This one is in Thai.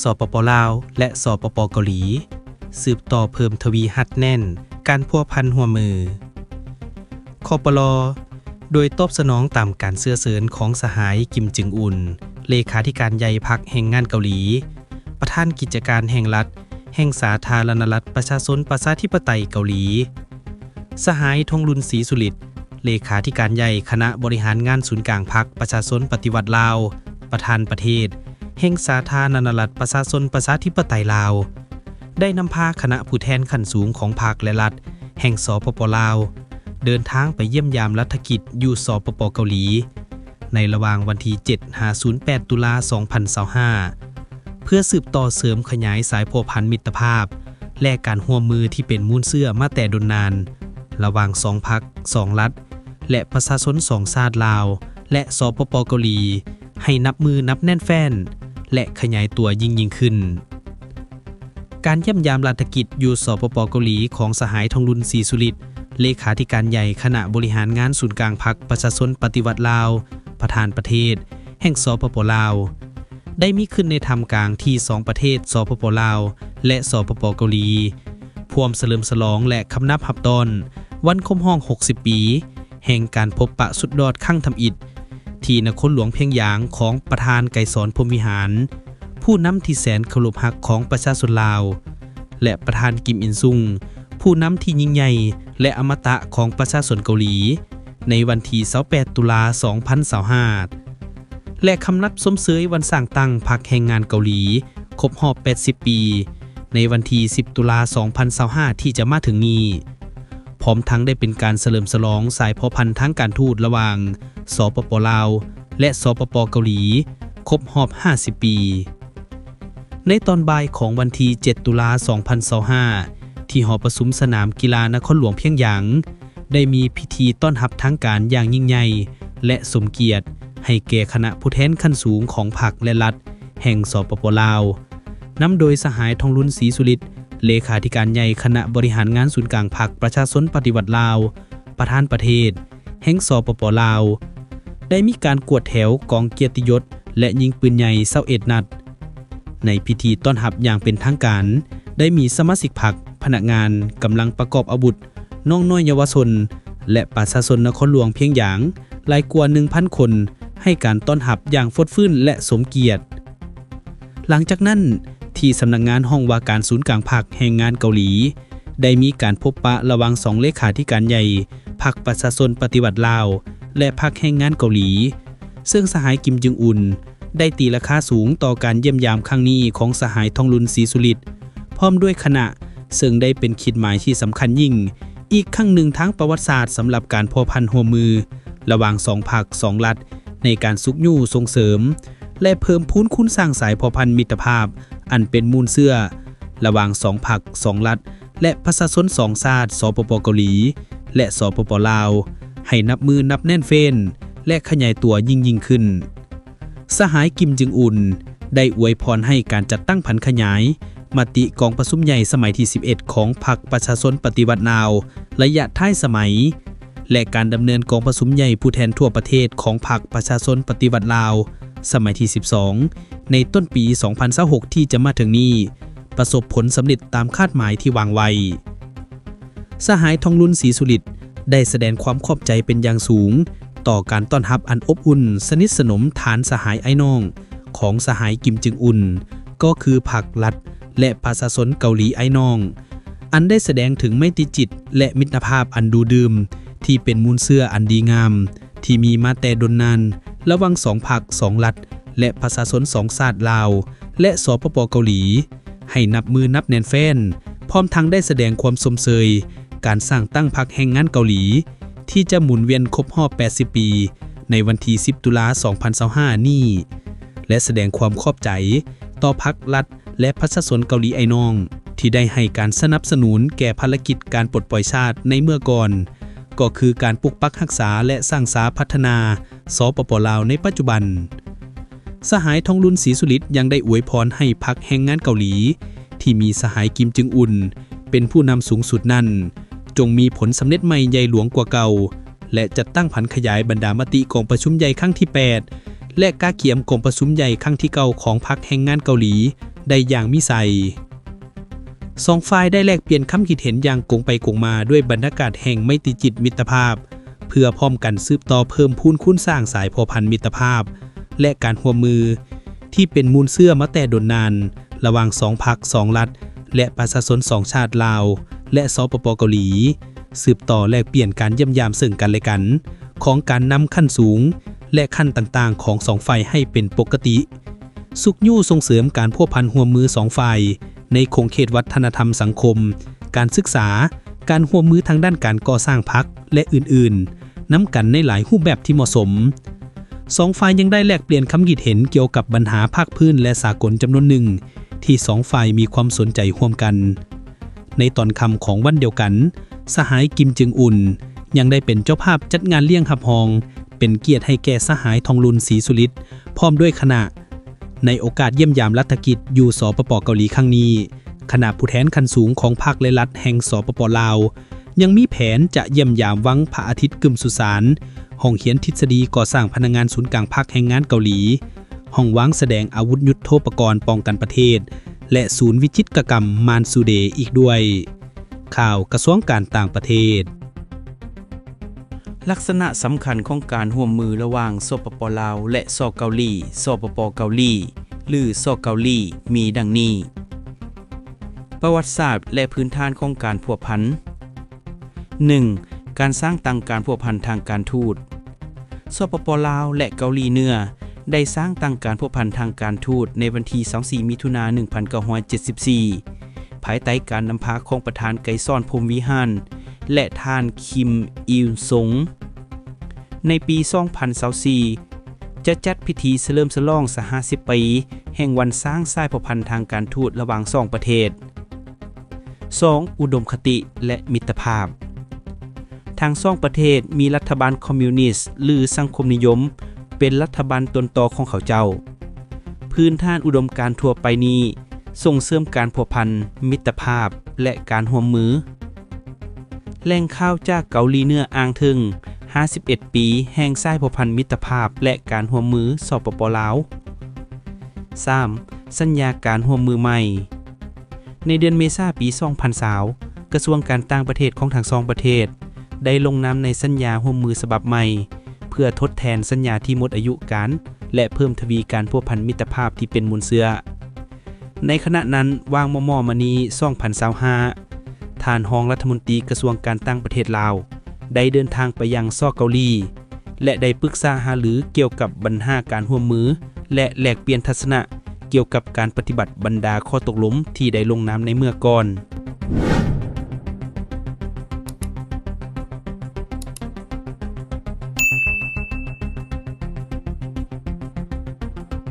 สปป.ลาวและสปป.เกาหลีสืบต่อเพิ่มทวีหัดแน่นการพัวพันหัวมือคปล.โดยตอบสนองตามการเสื้อเสริญของสหายกิมจึงอุนเลขาธิการใหญ่พรรคแห่งงานเกาหลีประธานกิจการแห่งรัฐแห่งสาธารณรัฐประชาชนประชาธิปไตยเกาหลีสหายธงรุนศรีสุฤทธิ์เลขาธิการใหญ่คณะบริหารงานศูนย์กลางพรรคประชาชนปฏิวัติลาวประธานประเทศแห่งสาธารณรัฐประชาชนประชาธิปไตยลาวได้นำพาคณะผู้แทนขั้นสูงของพรรคและรัฐแห่งสปป.ลาวเดินทางไปเยี่ยมยามรัฐกิจอยู่สปป.เกาหลีในระหว่างวันที่7-08 ตุลา2025เพื่อสืบต่อเสริมขยายสายพัวพันมิตรภาพและการร่วมมือที่เป็นมูลเสื่อมาแต่ดนนานระหว่าง2พรรค2รัฐและประชาชน2ชาติลาวและสปป.เกาหลีให้นับมือนับแน่นแฟ้นและขยายตัวยิ่งขึ้นการเยี่ยมยามรัฐกิจอยู่สปป.เกาหลีของสหายธงรุนศรีสุฤทธิ์เลขาธิการใหญ่คณะบริหารงานศูนย์กลางพรรคประชาชนปฏิวัติลาวประธานประเทศแห่งสปป.ลาวได้มีขึ้นในธรรมกลางที่2ประเทศสปป.ลาวและสปป.เกาหลีพร้อมเฉลิมฉลองและคำนับรับต้อนวันครบรอบ60 ปีแห่งการพบปะสุดยอดครั้งทำอิฐที่นครหลวงเพียงหยางของประธานไกรสอนพรหมวิหารผู้นำที่แสนเคารพรักของประชาชนลาวและประธานกิมอินซุงผู้นำที่ยิ่งใหญ่และอมตะของประชาชนเกาหลีในวันที่28 ตุลา2025และคำนับสมเสยวันสร้างตั้งพรรคแห่งงานเกาหลีครบรอบ80 ปีในวันที่10 ตุลา2025ที่จะมาถึงนี้พร้อมทั้งได้เป็นการเฉลิมฉลองสายพัวพันธุ์ทางการทูตระหว่างสปป.ลาวและสปป.เกาหลีครบรอบ50 ปีในตอนบ่ายของวันที่7 ตุลา2025ที่หอประชุมสนามกีฬานครหลวงเพียงหยางได้มีพิธีต้อนรับทางการอย่างยิ่งใหญ่และสมเกียรติให้แก่คณะผู้แทนขั้นสูงของพรรคและรัฐแห่งสปป.ลาวนำโดยสหายธงรุนศรีสุฤทธิ์เลขาธิการใหญ่คณะบริหารงานศูนย์กลางพรรคประชาชนปฏิวัติลาวประธานประเทศแห่งสปป.ลาวได้มีการกวดแถวกองเกียรติยศและยิงปืนใหญ่21 นัดในพิธีต้อนรับอย่างเป็นทางการได้มีสมาชิกพรรคพนักงานกำลังประกอบอาวุธน้องน้อยเยาวชนและประชาชนนครหลวงเพียงหยางหลายกว่า 1,000 คนให้การต้อนรับอย่างฟดฟื้นและสมเกียรติหลังจากนั้นที่สำนักงานห้องว่าการศูนย์กลางพรรคแห่งงานเกาหลีได้มีการพบปะระหว่าง2เลขาธิการใหญ่พรรคประชาชนปฏิวัติลาวและพรรคแห่งงานเกาหลีซึ่งสหายกิมจึงอุนได้ตีราคาสูงต่อการเยี่ยมยามครั้งนี้ของสหายธงรุนศรีสุฤทธิ์พร้อมด้วยคณะซึ่งได้เป็นขีดหมายที่สำคัญยิ่งอีกครั้งหนึ่งทางประวัติศาสตร์สำหรับการพัวพันหัวมือระหว่าง2พรรค2รัฐในการสุกยู่ส่งเสริมและเพิ่มพูนคุณสร้างสายพัวพันมิตรภาพอันเป็นมูลเสื่อระหว่าง2พรรค2รัฐและประชาชน2ชาติสปป.เกาหลีและสปป.ลาวให้นับมือนับแน่นเฟ้นและขยายตัวยิ่งขึ้นสหายกิมจึงอุนได้อวยพรให้การจัดตั้งผันขยายมติกองประชุมใหญ่สมัยที่11ของพรรคประชาชนปฏิวัติลาวระยะท้ายสมัยและการดำเนินกองประชุมใหญ่ผู้แทนทั่วประเทศของพรรคประชาชนปฏิวัติลาวสมัยที่12ในต้นปี2026ที่จะมาถึงนี้ประสบผลสำเร็จตามคาดหมายที่วางไว้สหายธงรุนศรีสุฤทธิ์ได้แสดงความขอบใจเป็นอย่างสูงต่อการต้อนรับอันอบอุ่นสนิทสนมฐานสหายไอ้น้องของสหายกิมจึงอุนก็คือพรรครัฐและประชาชนเกาหลีไอ้น้องอันได้แสดงถึงไมตรีจิตและมิตรภาพอันดูดื่มที่เป็นมูลเสื่ออันดีงามที่มีมาแต่ดนนานระหว่าง2พรรค2รัฐและประชาชน2ชาติลาวและสปป.เกาหลีให้นับมือนับแน่นแฟ้นพร้อมทั้งได้แสดงความสมเสยการสร้างตั้งพรรคแห่งงานเกาหลีที่จะหมุนเวียนครบรอบ80 ปีในวันที่10 ตุลา2025นี้และแสดงความขอบใจต่อพรรครัฐและประชาชนเกาหลีไอ้น้องที่ได้ให้การสนับสนุนแก่ภารกิจการปลดปล่อยชาติในเมื่อก่อนก็คือการปกปักรักษาและสร้างสาพัฒนาสปป.ลาวในปัจจุบันสหายธงรุนศรีสุฤทธิ์ยังได้อวยพรให้พรรคแห่งงานเกาหลีที่มีสหายกิมจึงอุนเป็นผู้นำสูงสุดนั้นจงมีผลสำเร็จใหม่ใหญ่หลวงกว่าเก่าและจัดตั้งผันขยายบรรดามติกองประชุมใหญ่ครั้งที่8และกาเขียมกองประชุมใหญ่ครั้งที่9ของพรรคแห่งงานเกาหลี ได้อย่างมิใส่สองฝ่ายได้แลกเปลี่ยนคำคิดเห็นอย่างกงไปกงมาด้วยบรรยากาศแห่งไมตรีจิตมิตรภาพเพื่อพร้อมกันสืบต่อเพิ่มพูนคุ้นสร้างสายพัวพันมิตรภาพและการร่วมมือที่เป็นมูลเสื่อมาแต่ดนนานระหว่างสองพรรคสองรัฐและประชาชนสองชาติลาวและสปป.เกาหลีสืบต่อแลกเปลี่ยนการเยี่ยมยามซึ่งกันและกันของการนำขั้นสูงและขั้นต่างๆของสองฝ่ายให้เป็นปกติสุขยู่ส่งเสริมการพัวพันร่วมมือสองฝ่ายในคงเขตวัฒนธรรมสังคมการศึกษาการร่วมมือทางด้านการก่อสร้างพรรคและอื่นๆนำกันในหลายรูปแบบที่เหมาะสมสองฝ่ายยังได้แลกเปลี่ยนคำคิดเห็นเกี่ยวกับปัญหาภาคพื้นและสากลจำนวนหนึ่งที่สองฝ่ายมีความสนใจร่วมกันในตอนค่ำของวันเดียวกันสหายกิมจึงอุนยังได้เป็นเจ้าภาพจัดงานเลี้ยงหับฮองเป็นเกียรติให้แก่สหายทองลุนศรีสุริตพร้อมด้วยคณะในโอกาสเยี่ยมยามรัฐกิจอยู่สปป.เกาหลีครั้งนี้คณะผู้แทนขั้นสูงของพรรคและรัฐแห่งสปป.ลาวยังมีแผนจะเยี่ยมยามวังพระอาทิตย์กึมสุสานห้องเขียนทฤษฎีก่อสร้างพนักงานศูนย์กลางพรรคแห่งงานเกาหลีห้องวางแสดงอาวุธยุทโธปกรณ์ป้องกันประเทศและศูนย์วิจิตรกรรมมานซูเดอีกด้วยข่าวกระทรวงการต่างประเทศลักษณะสำคัญของการร่วมมือระหว่างสปป.ลาวและสเกาหลีสปป.เกาหลีหรือสเกาหลีมีดังนี้ประวัติศาสตร์และพื้นฐานของการพัวพัน 1. การสร้างตั้งการพัวพันทางการทูตสปป.ลาวและเกาหลีเหนือได้สร้างตั้งการพัวพันทางการทูตในวันที่24มิถุนายน1974ภายใต้การนำพาของประธานไกซอนพรหมวิหารและท่านคิมอิลซงในปี2024จะจัดพิธีเฉลิมฉลอง50 ปีแห่งวันสร้างสายพัวพันทางการทูตระหว่างสองประเทศ 2. อุดมคติและมิตรภาพทางสองประเทศมีรัฐบาลคอมมิวนิสต์หรือสังคมนิยมเป็นรัฐบาลตนต่อของเขาเจ้าพื้นฐานอุดมการณ์ทั่วไปนี้ส่งเสริมการพัวพันมิตรภาพและการร่วมมือแหล่งข่าวจากเกาหลีเหนืออ้างถึง51 ปีแห่งสายพัวพันมิตรภาพและการร่วมมือสปป.ลาว 3. สัญญาการร่วมมือใหม่ในเดือนเมษายนปี2020กระทรวงการต่างประเทศของทั้งสองประเทศได้ลงนามในสัญญาร่วมมือฉบับใหม่เพื่อทดแทนสัญญาที่หมดอายุการและเพิ่มทวีการพัวพันมิตรภาพที่เป็นมูลเสือในขณะนั้นวางม.มณี2025ท่านรองรัฐมนตรีกระทรวงการต่างประเทศลาวได้เดินทางไปยังสเกาหลีและได้ปรึกษาหารือเกี่ยวกับปัญหาการร่วมมือและแลกเปลี่ยนทัศนะเกี่ยวกับการปฏิบัติบรรดาข้อตกลงที่ได้ลงนามในเมื่อก่อน